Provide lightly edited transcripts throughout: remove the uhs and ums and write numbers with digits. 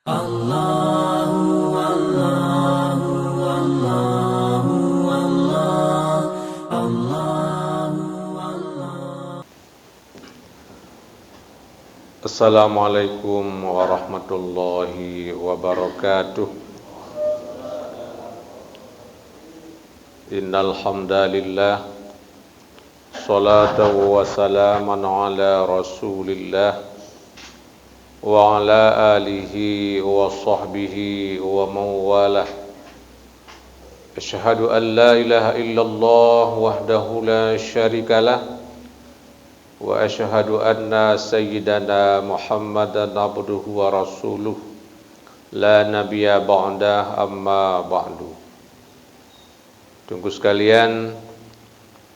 Allahu Allahu Allahu Allah Allahu Allah. Assalamualaikum warahmatullahi wabarakatuh. Innal hamdalillah salatan wa salaman ala Rasulillah wa ala alihi wa sahbihi wa mawalah. Asyhadu an la ilaha illallah wahdahu la syarikalah wa asyhadu anna sayyidana Muhammadan abduhu wa rasuluh la nabiyya ba'dah amma ba'du. Tunggu sekalian,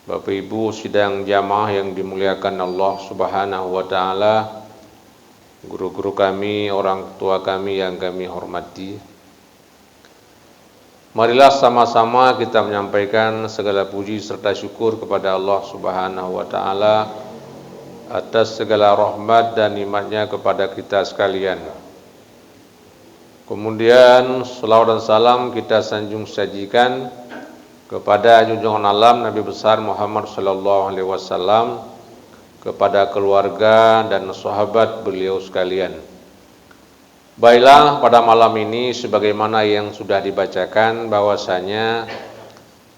Bapak Ibu sidang jamaah yang dimuliakan Allah Subhanahu wa taala, guru-guru kami, orang tua kami yang kami hormati. Marilah sama-sama kita menyampaikan segala puji serta syukur kepada Allah Subhanahu wa taala atas segala rahmat dan nikmatnya kepada kita sekalian. Kemudian selawat dan salam kita sanjung sajikan kepada junjungan alam Nabi besar Muhammad sallallahu alaihi wasallam, kepada keluarga dan sahabat beliau sekalian. Baiklah, pada malam ini sebagaimana yang sudah dibacakan bahwasanya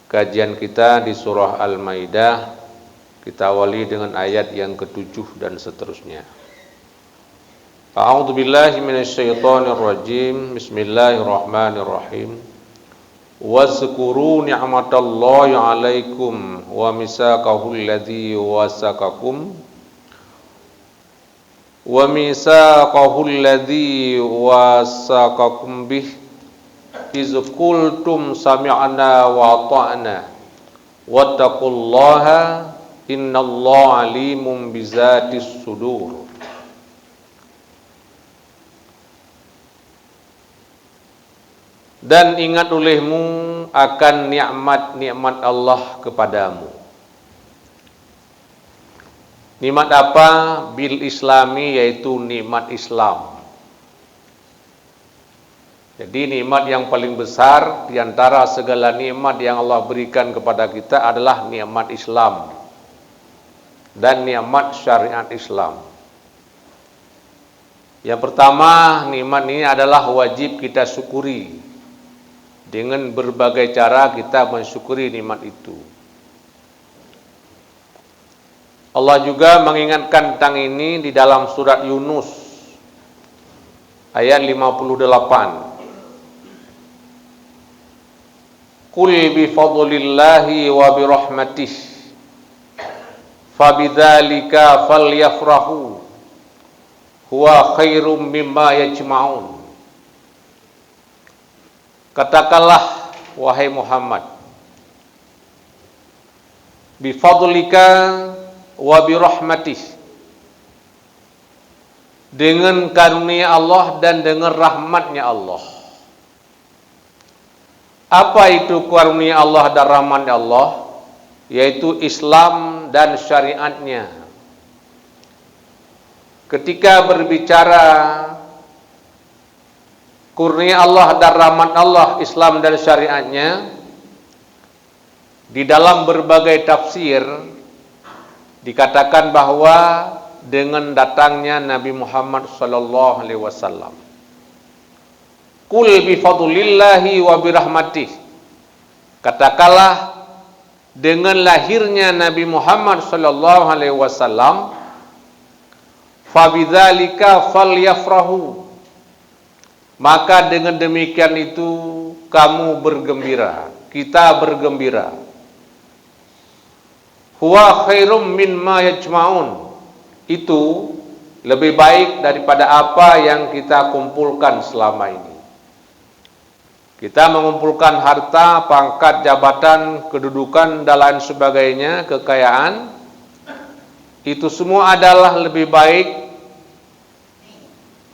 kajian kita di surah Al-Maidah, kita awali dengan ayat yang ke-7 dan seterusnya. A'udzubillahi minasyaitonirrajim. Bismillahirrahmanirrahim. Wazkuru ni'matallahi 'alaikum wa misaqahul ladzi wasaqakum bih iz qultum sami'na wa ata'na wattaqullaha innallaha alimun bizatis sudur. Dan ingat olehmu akan nikmat-nikmat Allah kepadamu. Nikmat apa? Bil islami, yaitu nikmat Islam. Jadi nikmat yang paling besar di antara segala nikmat yang Allah berikan kepada kita adalah nikmat Islam dan nikmat syariat Islam. Yang pertama, nikmat ini adalah wajib kita syukuri. Dengan berbagai cara kita mensyukuri nikmat itu. Allah juga mengingatkan tentang ini di dalam surat Yunus ayat 58. Qul bi fadlillahi wa bi rahmatih fabidzalika falyafrahu huwa khairum mimma yajma'un. Katakanlah wahai Muhammad, bi fadlika wa bi rahmatih, dengan karunia Allah dan dengan rahmatnya Allah. Apa itu karunia Allah dan rahmatnya Allah? Yaitu Islam dan syariatnya. Ketika berbicara kurnia Allah dan rahmat Allah, Islam dan syariatnya, di dalam berbagai tafsir dikatakan bahwa dengan datangnya Nabi Muhammad sallallahu alaihi wasallam. Qul bi fadlillahi wa bi rahmatih. Katakanlah dengan lahirnya Nabi Muhammad sallallahu alaihi wasallam, fa bidzalika falyafrahu, maka dengan demikian itu kamu bergembira, kita bergembira. Huwa khairum mimma yajma'un, itu lebih baik daripada apa yang kita kumpulkan selama ini. Kita mengumpulkan harta, pangkat, jabatan, kedudukan dan lain sebagainya, kekayaan. Itu semua adalah lebih baik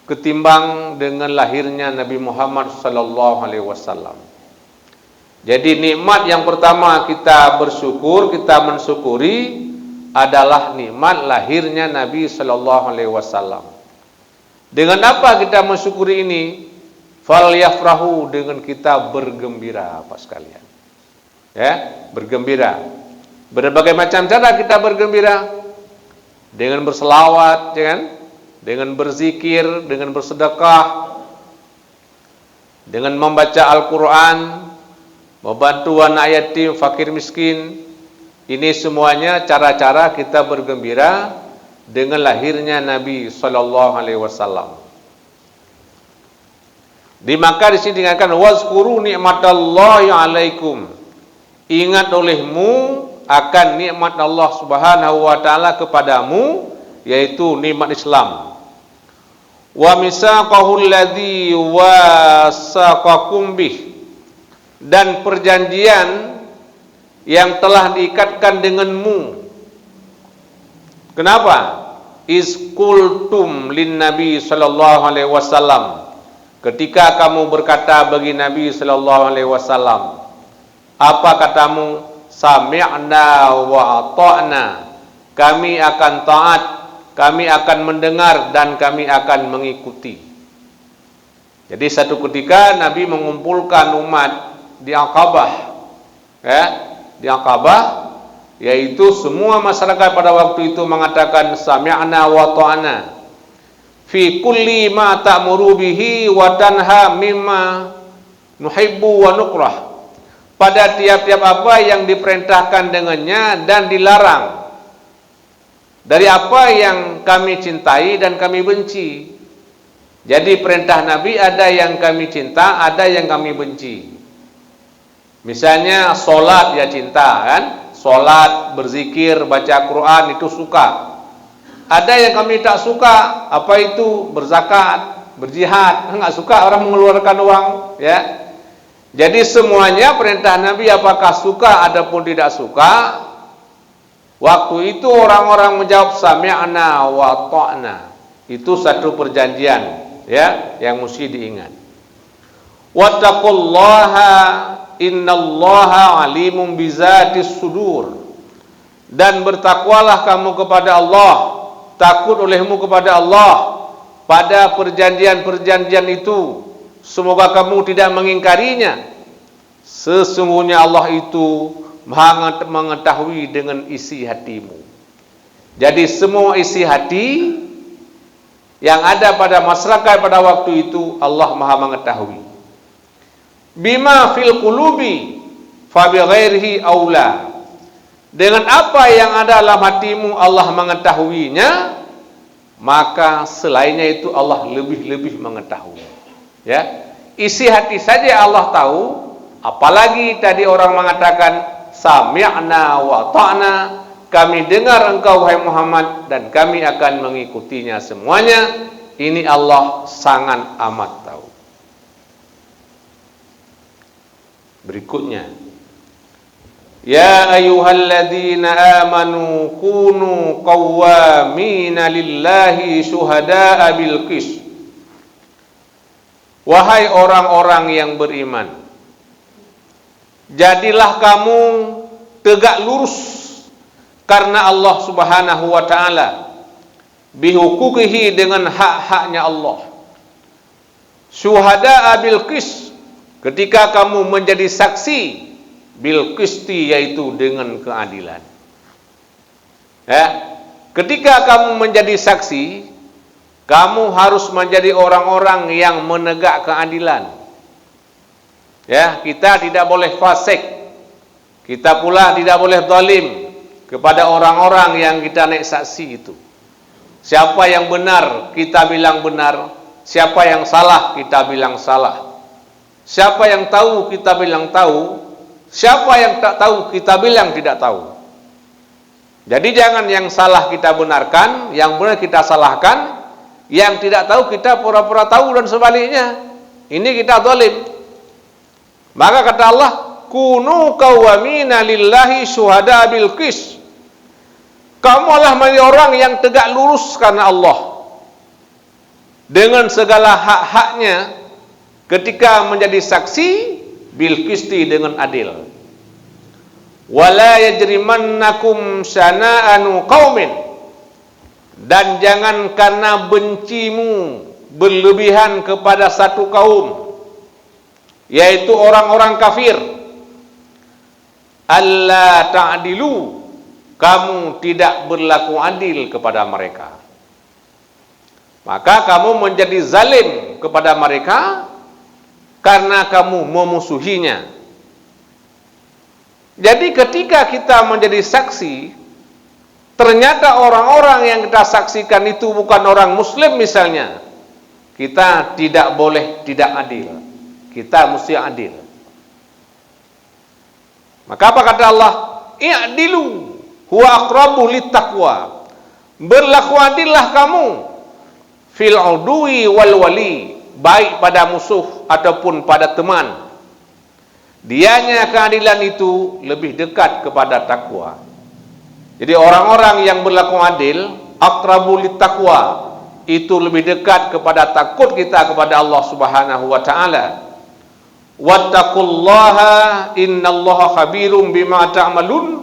ketimbang dengan lahirnya Nabi Muhammad sallallahu alaihi wasallam. Jadi nikmat yang pertama kita bersyukur, kita mensyukuri adalah nikmat lahirnya Nabi sallallahu alaihi wasallam. Dengan apa kita mensyukuri ini? Falyafrahu, dengan kita bergembira, Pak sekalian. Ya, bergembira. Berbagai macam cara kita bergembira. Dengan berselawat, ya kan? Dengan berzikir, dengan bersedekah, dengan membaca Al-Quran, membantu anak yatim, fakir miskin. Ini semuanya cara-cara kita bergembira dengan lahirnya Nabi sallallahu alaihi wasallam. Di Makkah di sini dikatakan wazkuru ni'matallahi 'alaikum. Ingat olehmu akan nikmat Allah Subhanahu wa taala kepadamu, yaitu nikmat Islam. Wa misaqahul ladzi wasaqakum bih, dan perjanjian yang telah diikatkan denganmu. Kenapa? Isqultum lin Nabi sallallahu alaihi wasallam. Ketika kamu berkata bagi Nabi sallallahu alaihi wasallam, apa katamu? Sami'na wa ata'na. Kami akan taat, kami akan mendengar, dan kami akan mengikuti. Jadi satu ketika Nabi mengumpulkan umat di Aqabah, ya, di Aqabah, yaitu semua masyarakat pada waktu itu mengatakan sami'na wa ta'na fi kulli ma ta'muru bihi wa tanha mimma nuhibbu wa nukrah. Pada tiap-tiap apa yang diperintahkan dengannya dan dilarang, dari apa yang kami cintai dan kami benci. Jadi perintah Nabi ada yang kami cinta, ada yang kami benci. Misalnya solat ya cinta, kan? Solat, berzikir, baca Quran itu suka. Ada yang kami tak suka, apa itu? Berzakat, berjihad, enggak suka orang mengeluarkan uang, ya. Jadi semuanya perintah Nabi apakah suka adapun tidak suka. Waktu itu orang-orang menjawab sami'na wa ta'na. Itu satu perjanjian, ya, yang mesti diingat. Wattaqullaha innallaha alimun bizatis sudur. Dan bertakwalah kamu kepada Allah, takut olehmu kepada Allah pada perjanjian-perjanjian itu. Semoga kamu tidak mengingkarinya. Sesungguhnya Allah itu Maha mengetahui dengan isi hatimu. Jadi semua isi hati yang ada pada masyarakat pada waktu itu Allah Maha mengetahui. Bima fil qulubi fa bi ghairihi aula. Dengan apa yang ada dalam hatimu Allah mengetahuinya, maka selainnya itu Allah lebih-lebih mengetahui. Ya, isi hati saja Allah tahu, apalagi tadi orang mengatakan sami'na wa ta'na, kami dengar engkau wahai Muhammad dan kami akan mengikutinya semuanya. Ini Allah sangat amat tahu. Berikutnya, ya ayyuhalladzina amanu kunu qawwamina lillahi syuhada'a bil qist. Wahai orang-orang yang beriman, jadilah kamu tegak lurus karena Allah Subhanahu wa taala, bihuquqihi, dengan hak-haknya Allah. Syuhada'a bil qist, ketika kamu menjadi saksi, bil qisti, yaitu dengan keadilan. Ya, ketika kamu menjadi saksi, kamu harus menjadi orang-orang yang menegak keadilan. Ya, kita tidak boleh fasik. Kita pula tidak boleh zalim kepada orang-orang yang kita naik saksi itu. Siapa yang benar, kita bilang benar. Siapa yang salah, kita bilang salah. Siapa yang tahu, kita bilang tahu. Siapa yang tak tahu, kita bilang tidak tahu. Jadi jangan yang salah kita benarkan, yang benar kita salahkan. Yang tidak tahu kita pura-pura tahu dan sebaliknya. Ini kita zalim. Maka kata Allah, kunu qawwamina lillahi syuhada bil qist. Kamu adalah menjadi orang yang tegak lurus karena Allah, dengan segala hak-haknya, ketika menjadi saksi bil qisti, dengan adil. Wala yajrimannakum syana'anu qaumin, dan jangan karena bencimu, berlebihan kepada satu kaum, yaitu orang-orang kafir. Alla ta'dilu, kamu tidak berlaku adil kepada mereka. Maka kamu menjadi zalim kepada mereka karena kamu memusuhinya. Jadi ketika kita menjadi saksi, ternyata orang-orang yang kita saksikan itu bukan orang muslim misalnya, kita tidak boleh tidak adil. Kita mesti adil. Maka apa kata Allah? I'dilu huwa aqrabu littaqwa. Berlaku adillah kamu fil udwi wal wali, baik pada musuh ataupun pada teman. Dianya keadilan itu lebih dekat kepada takwa. Jadi orang-orang yang berlaku adil, aqrabu littaqwa, itu lebih dekat kepada takut kita kepada Allah Subhanahu wa taala. Wattaqullaha innallaha khabirum bima ta'malun,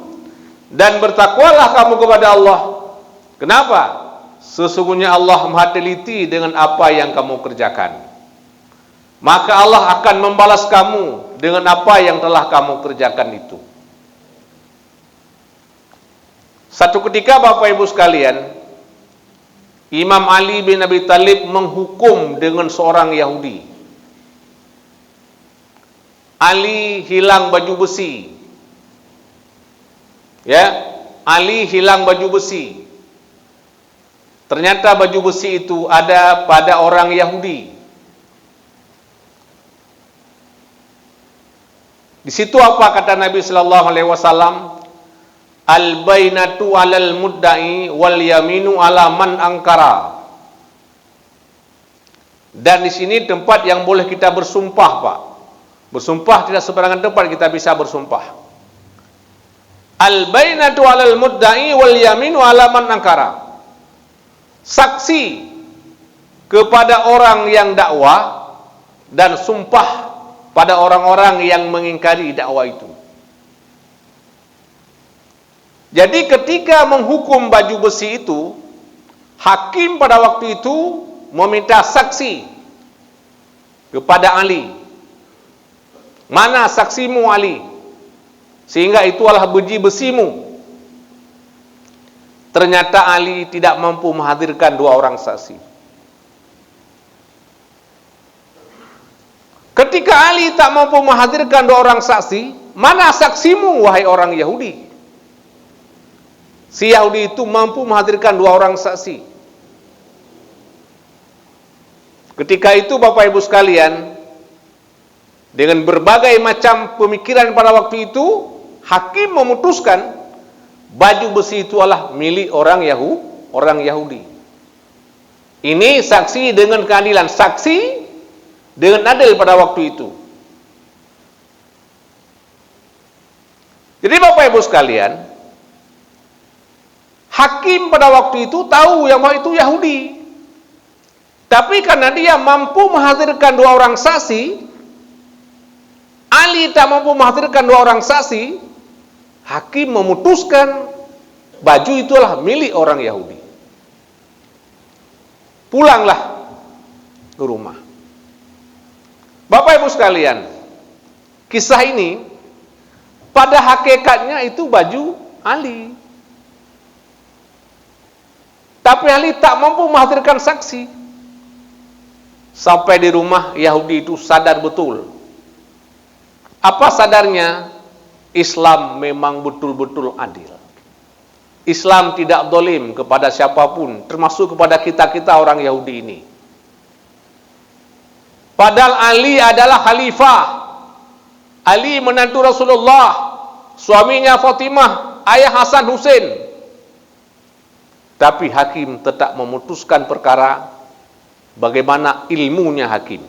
dan bertakwalah kamu kepada Allah. Kenapa? Sesungguhnya Allah Maha teliti dengan apa yang kamu kerjakan. Maka Allah akan membalas kamu dengan apa yang telah kamu kerjakan itu. Satu ketika Bapak Ibu sekalian, Imam Ali bin Abi Thalib menghukum dengan seorang Yahudi. Ali hilang baju besi. Ya, Ali hilang baju besi. Ternyata baju besi itu ada pada orang Yahudi. Di situ apa kata Nabi sallallahu alaihi wasallam? Al-bainatu 'alal mudda'i wal yaminu 'ala man angkara. Dan di sini tempat yang boleh kita bersumpah, Pak. Bersumpah tidak sembarangan tempat kita bisa bersumpah. Al-bainatu 'alal mudda'i wal yaminu 'ala man angkara. Saksi kepada orang yang dakwah dan sumpah pada orang-orang yang mengingkari dakwah itu. Jadi ketika menghukum baju besi itu, hakim pada waktu itu meminta saksi kepada Ali. Mana saksimu Ali? Sehingga itu adalah baju besimu. Ternyata Ali tidak mampu menghadirkan dua orang saksi. Ketika Ali tak mampu menghadirkan dua orang saksi, mana saksimu wahai orang Yahudi? Si Yahudi itu mampu menghadirkan dua orang saksi. Ketika itu Bapak Ibu sekalian, dengan berbagai macam pemikiran pada waktu itu, hakim memutuskan baju besi itu adalah milik orang Yahudi. Ini saksi dengan keadilan, saksi dengan adil pada waktu itu. Jadi Bapak Ibu sekalian, hakim pada waktu itu tahu yang itu Yahudi. Tapi karena dia mampu menghadirkan dua orang saksi, Ali tak mampu menghadirkan dua orang saksi, hakim memutuskan baju itulah milik orang Yahudi. Pulanglah ke rumah. Bapak Ibu sekalian, kisah ini pada hakikatnya itu baju Ali. Tapi Ali tak mampu menghadirkan saksi. Sampai di rumah Yahudi itu sadar betul. Apa sadarnya? Islam memang betul-betul adil. Islam tidak zalim kepada siapapun, termasuk kepada kita-kita orang Yahudi ini. Padahal Ali adalah khalifah. Ali menantu Rasulullah, suaminya Fatimah, ayah Hasan Husain. Tapi hakim tetap memutuskan perkara bagaimana ilmunya hakim.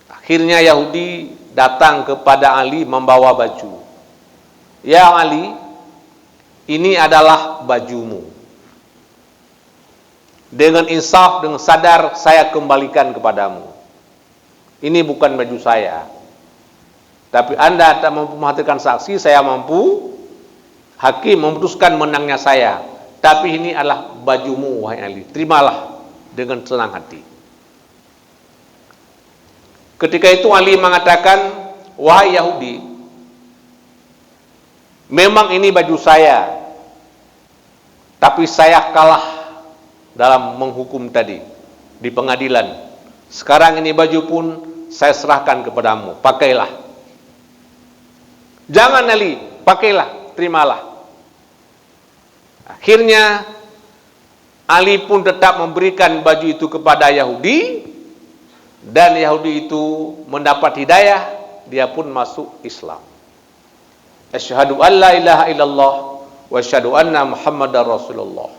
Akhirnya Yahudi datang kepada Ali membawa baju. Ya Ali, ini adalah bajumu. Dengan insaf, dengan sadar, saya kembalikan kepadamu. Ini bukan baju saya. Tapi Anda tak mampu menghadirkan saksi, saya mampu. Hakim memutuskan menangnya saya. Tapi ini adalah bajumu wahai Ali, terimalah dengan senang hati. Ketika itu Ali mengatakan, wahai Yahudi, memang ini baju saya, tapi saya kalah dalam menghukum tadi di pengadilan. Sekarang ini baju pun saya serahkan kepadamu, pakailah. Jangan Ali, pakailah, terimalah. Akhirnya Ali pun tetap memberikan baju itu kepada Yahudi, dan Yahudi itu mendapat hidayah, dia pun masuk Islam. Asyhadu an la ilaha illallah wa asyhadu anna Muhammadar Rasulullah.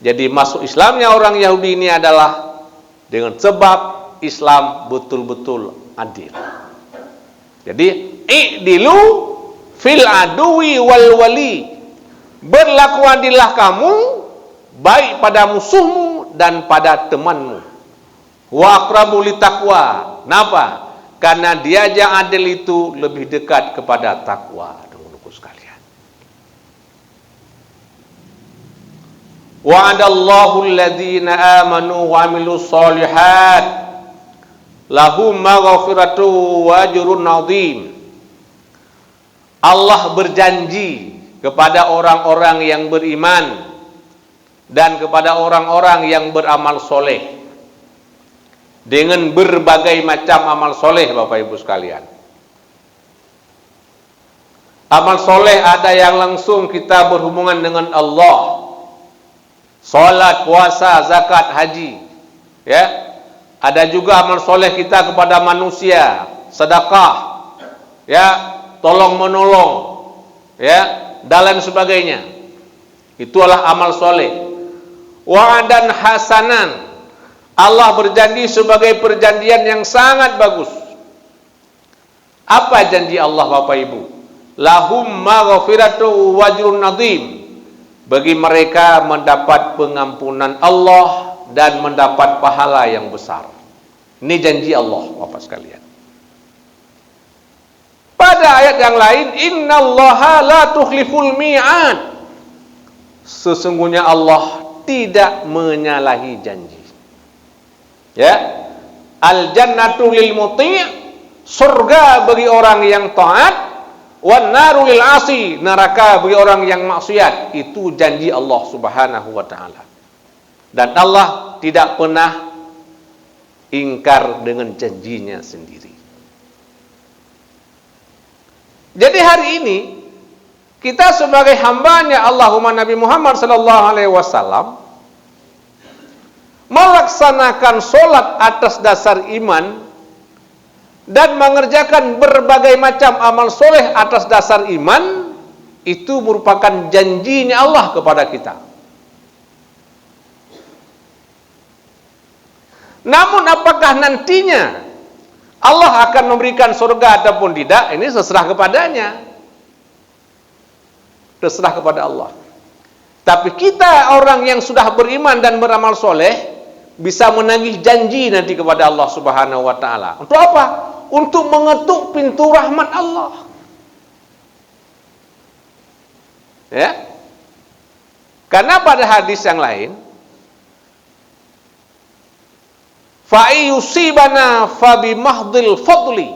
Jadi masuk Islamnya orang Yahudi ini adalah dengan sebab Islam betul-betul adil. Jadi i'dilu fil aduwi wal wali. Berlaku adillah kamu baik pada musuhmu dan pada temanmu. Wa aqrabu litaqwa. Kenapa? Karena dia yang adil itu lebih dekat kepada takwa. Teman-teman sekalian. Wa'adallahu alladhina amanu wa amilus solihat lahum maghfiratu wa ajrun 'adzim. Allah berjanji kepada orang-orang yang beriman dan kepada orang-orang yang beramal soleh dengan berbagai macam amal soleh, Bapak Ibu sekalian. Amal soleh ada yang langsung kita berhubungan dengan Allah, salat, puasa, zakat, haji, ya. Ada juga amal soleh kita kepada manusia, sedekah, ya, tolong menolong, ya, dan lain sebagainya. Itulah amal soleh. Wa'adan hasanan, Allah berjanji sebagai perjanjian yang sangat bagus. Apa janji Allah, Bapak Ibu? Lahum maghfiratu wa ajrun 'adzim. Bagi mereka mendapat pengampunan Allah dan mendapat pahala yang besar. Ini janji Allah, Bapak sekalian. Pada ayat yang lain, innallaha la tukhliful mi'ad. Sesungguhnya Allah tidak menyalahi janji. Ya, al jannatu lil muti', surga bagi orang yang taat, wan naru lil asi, neraka bagi orang yang maksiat. Itu janji Allah Subhanahu wa taala. Dan Allah tidak pernah ingkar dengan janjinya sendiri. Jadi hari ini kita sebagai hambanya Allahumma Nabi Muhammad sallallahu alaihi wasallam melaksanakan solat atas dasar iman dan mengerjakan berbagai macam amal soleh atas dasar iman, itu merupakan janjinya Allah kepada kita. Namun apakah nantinya Allah akan memberikan surga ataupun tidak, ini terserah kepadanya, terserah kepada Allah. Tapi kita orang yang sudah beriman dan beramal soleh bisa menagih janji nanti kepada Allah Subhanahu wa taala. Untuk apa? Untuk mengetuk pintu rahmat Allah. Ya. Karena pada hadis yang lain, fa yusibana fa bi mahdil fadli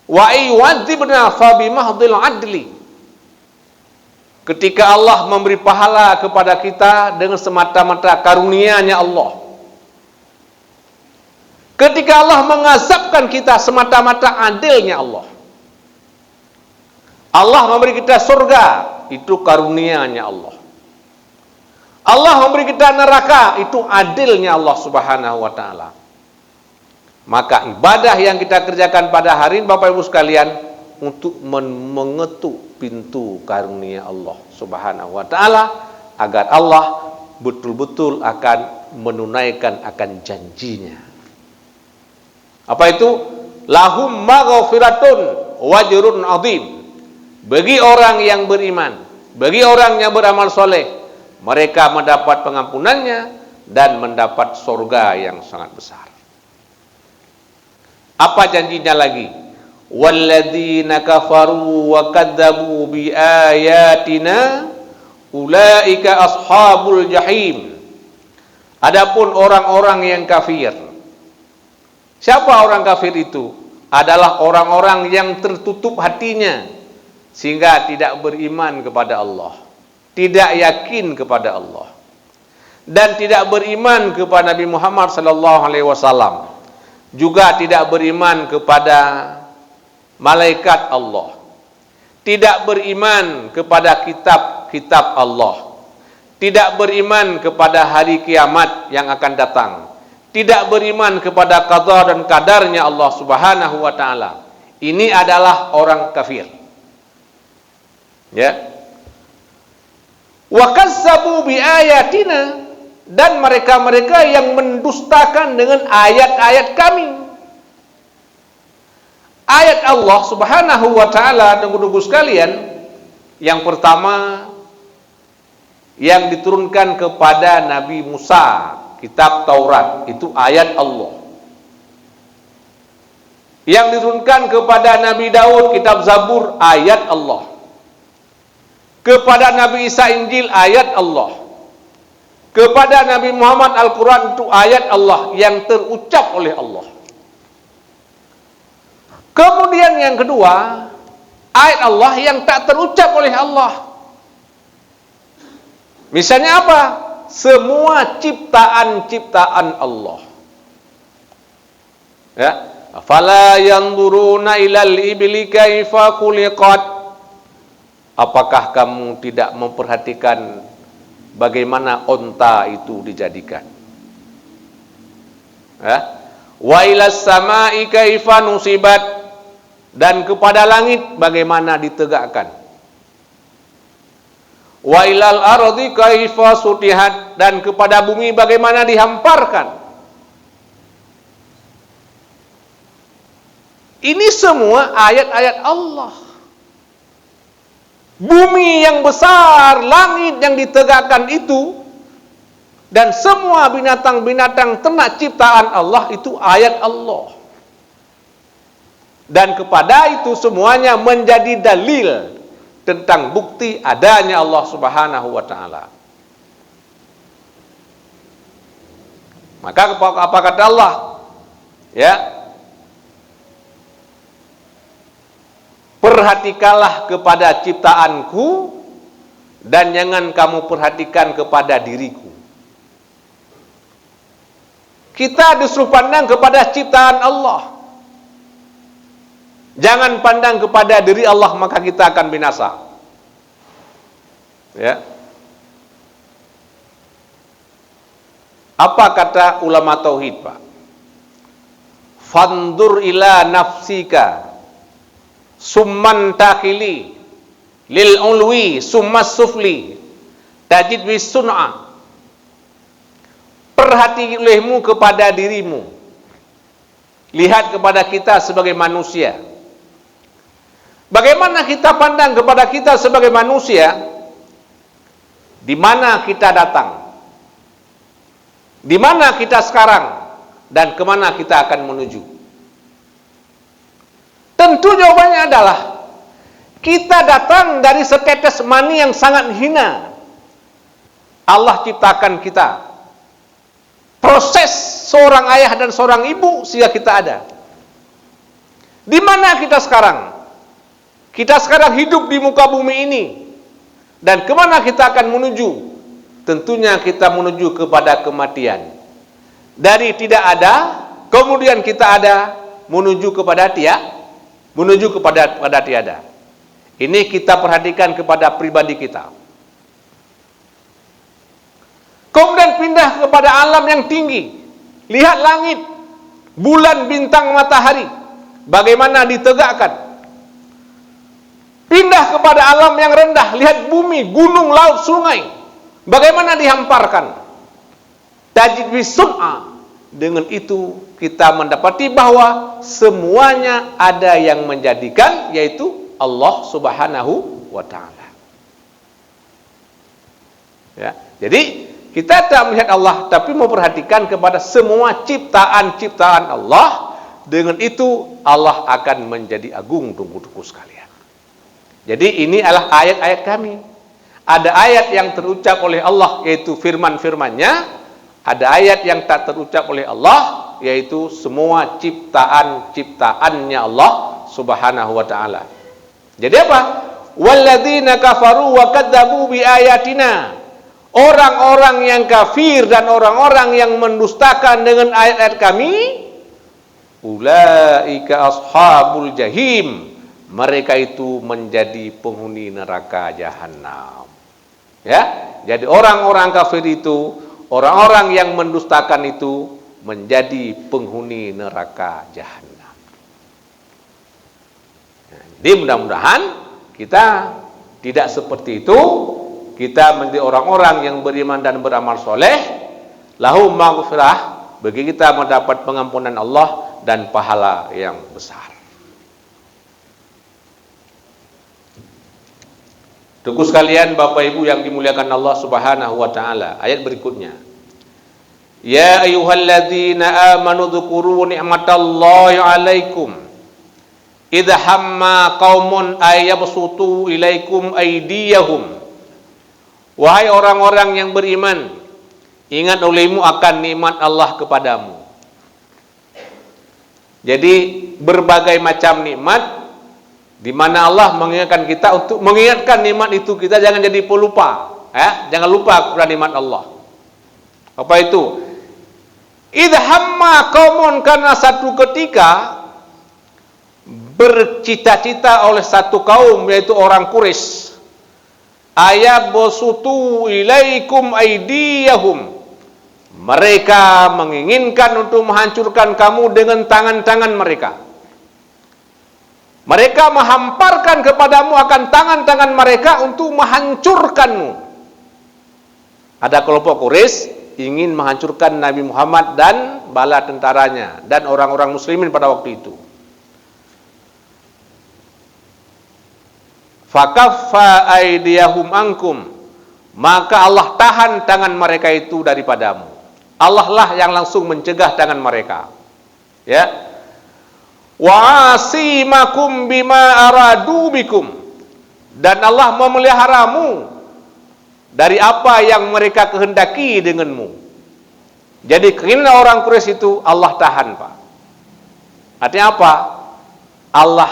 wa yu'adzibna fa bi mahdil adli. Ketika Allah memberi pahala kepada kita dengan semata-mata karunia-Nya Allah. Ketika Allah mengazabkan kita semata-mata adilnya Allah. Allah memberi kita surga, itu karunia-Nya Allah. Allah memberi kita neraka, itu adilnya Allah Subhanahu wa taala. Maka ibadah yang kita kerjakan pada hari ini Bapak Ibu sekalian untuk mengetuk pintu karunia Allah Subhanahu wa taala agar Allah betul-betul akan menunaikan akan janjinya. Apa itu? Lahum maghfiratun wa ajrun 'adzim. Bagi orang yang beriman, bagi orang yang beramal soleh, mereka mendapat pengampunannya dan mendapat surga yang sangat besar. Apa janjinya lagi? Walladzina kafaru wa kadzabu biayatina ulaika ashabul jahim. Adapun orang-orang yang kafir, siapa orang kafir itu? Adalah orang-orang yang tertutup hatinya sehingga tidak beriman kepada Allah, tidak yakin kepada Allah, dan tidak beriman kepada Nabi Muhammad sallallahu alaihi wasallam, juga tidak beriman kepada malaikat Allah, tidak beriman kepada kitab-kitab Allah, tidak beriman kepada hari kiamat yang akan datang, tidak beriman kepada qada dan qadarnya Allah Subhanahu wa taala. Ini adalah orang kafir. Ya. Wa kazzabu bi ayatina, dan mereka-mereka yang mendustakan dengan ayat-ayat kami. Ayat Allah Subhanahu wa taala, tunggu-tunggu sekalian, yang pertama yang diturunkan kepada Nabi Musa, kitab Taurat, itu ayat Allah. Yang diturunkan kepada Nabi Daud, kitab Zabur, ayat Allah. Kepada Nabi Isa, Injil, ayat Allah. Kepada Nabi Muhammad, Al-Quran, itu ayat Allah yang terucap oleh Allah. Kemudian yang kedua, ayat Allah yang tak terucap oleh Allah. Misalnya apa? Semua ciptaan-ciptaan Allah. Ya, afala yanzuruna ilal ibli kaifa khuliqat. Apakah kamu tidak memperhatikan bagaimana onta itu dijadikan? Ya. Wa ilas samai kaifa nusibat, dan kepada langit bagaimana ditegakkan. Wa ilal ardi kaifa sutihat, dan kepada bumi bagaimana dihamparkan. Ini semua ayat-ayat Allah. Bumi yang besar, langit yang ditegakkan itu, dan semua binatang-binatang ternak ciptaan Allah itu ayat Allah. Dan kepada itu semuanya menjadi dalil tentang bukti adanya Allah Subhanahu wa taala. Maka apa kata Allah? Ya. Perhatikanlah kepada ciptaanku dan jangan kamu perhatikan kepada diriku. Kita disuruh pandang kepada ciptaan Allah. Jangan pandang kepada diri Allah, maka kita akan binasa. Ya. Apa kata ulama tauhid, Pak? Fandur ila nafsika summan takili lil ulwi summas sufli tajid bis sun'a. Perhatikanlah kepada dirimu. Lihat kepada kita sebagai manusia. Bagaimana kita pandang kepada kita sebagai manusia? Di mana kita datang? Di mana kita sekarang? Dan kemana kita akan menuju? Tentu jawabannya adalah kita datang dari setetes mani yang sangat hina. Allah ciptakan kita. Proses seorang ayah dan seorang ibu sehingga kita ada. Di mana kita sekarang? Kita sekarang hidup di muka bumi ini. Dan kemana kita akan menuju? Tentunya kita menuju kepada kematian. Dari tidak ada, kemudian kita ada, menuju kepada tiada. Ini kita perhatikan kepada pribadi kita. Kemudian pindah kepada alam yang tinggi. Lihat langit, bulan, bintang, matahari. Bagaimana ditegakkan. Pindah kepada alam yang rendah, lihat bumi, gunung, laut, sungai. Bagaimana dihamparkan. Tajid bisun'a. Dengan itu kita mendapati bahwa semuanya ada yang menjadikan, yaitu Allah Subhanahu wa ta'ala. Ya, jadi kita tak melihat Allah, tapi memperhatikan kepada semua ciptaan-ciptaan Allah. Dengan itu Allah akan menjadi agung, tunggu-tunggu sekalian. Jadi ini adalah ayat-ayat kami. Ada ayat yang terucap oleh Allah, yaitu firman-firmannya. Ada ayat yang tak terucap oleh Allah, yaitu semua ciptaan-ciptaannya Allah Subhanahu wa ta'ala. Jadi apa? Walladzina kafaru wa kadzabu bi ayatina. Orang-orang yang kafir dan orang-orang yang mendustakan dengan ayat-ayat kami, ulaika ashabul jahim. Mereka itu menjadi penghuni neraka jahanam. Ya, jadi orang-orang kafir itu, orang-orang yang mendustakan itu menjadi penghuni neraka jahanam. Nah, jadi mudah-mudahan kita tidak seperti itu. Kita menjadi orang-orang yang beriman dan beramal soleh, lahum maghfirah, bagi kita mendapat pengampunan Allah dan pahala yang besar. Tuku sekalian, Bapak Ibu yang dimuliakan Allah Subhanahu wa ta'ala, ayat berikutnya, ya ayyuhalladzina amanu dzukuru ni'matallahi 'alaikum idza hamma qaumun ayyabsutu ilaikum aydiyahum. Wahai orang-orang yang beriman, ingat olehmu akan nikmat Allah kepadamu. Jadi berbagai macam nikmat di mana Allah mengingatkan kita untuk mengingatkan nikmat itu, kita jangan jadi pelupa, ya, jangan lupa kepada nikmat Allah. Apa itu? Idza hamma qaumun, karena satu ketika bercita-cita oleh satu kaum, yaitu orang Quraisy, ayabsutu ilaikum aydiyahum, mereka menginginkan untuk menghancurkan kamu dengan tangan-tangan mereka. Mereka menghamparkan kepadamu akan tangan-tangan mereka untuk menghancurkanmu. Ada kelompok Quraisy ingin menghancurkan Nabi Muhammad dan bala tentaranya dan orang-orang muslimin pada waktu itu. Fakaffa aydiyahum ankum, maka Allah tahan tangan mereka itu daripadamu. Allah lah yang langsung mencegah tangan mereka. Ya. Wa asimakum bima aradu bikum, dan Allah memeliharamu dari apa yang mereka kehendaki denganmu. Jadi keinginan orang Quraisy itu Allah tahan, Pak. Artinya apa? Allah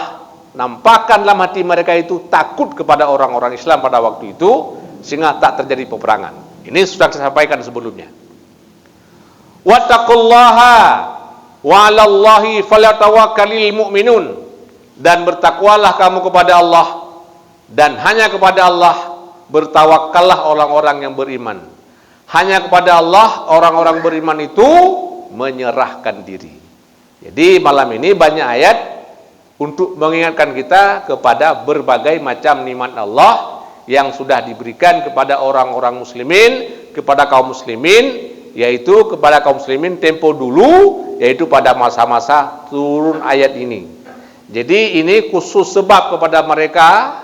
nampakkan dalam hati mereka itu takut kepada orang-orang Islam pada waktu itu, sehingga tak terjadi peperangan. Ini sudah saya sampaikan sebelumnya. Wattaqullaha wa 'alallahi falyatawakkalul mu'minun, dan bertakwalah kamu kepada Allah, dan hanya kepada Allah bertawakallah orang-orang yang beriman. Hanya kepada Allah orang-orang beriman itu menyerahkan diri. Jadi malam ini banyak ayat untuk mengingatkan kita kepada berbagai macam nikmat Allah yang sudah diberikan kepada orang-orang muslimin, kepada kaum muslimin, yaitu kepada kaum muslimin tempo dulu, yaitu pada masa-masa turun ayat ini. Jadi ini khusus sebab kepada mereka,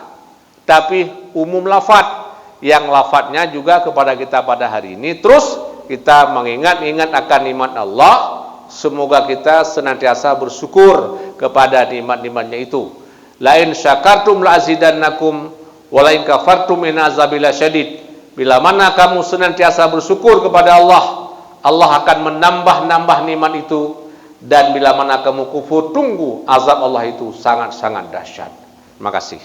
tapi umum lafaz, yang lafadznya juga kepada kita pada hari ini. Terus kita mengingat-ingat akan nikmat Allah. Semoga kita senantiasa bersyukur kepada nikmat-nikmatnya itu. Lain syakartum la azidannakum wa lain kafartum in azabil syadid. Bila mana kamu senantiasa bersyukur kepada Allah, Allah akan menambah-nambah nikmat itu, dan bila mana kamu kufur, tunggu azab Allah itu sangat-sangat dahsyat. Terima kasih.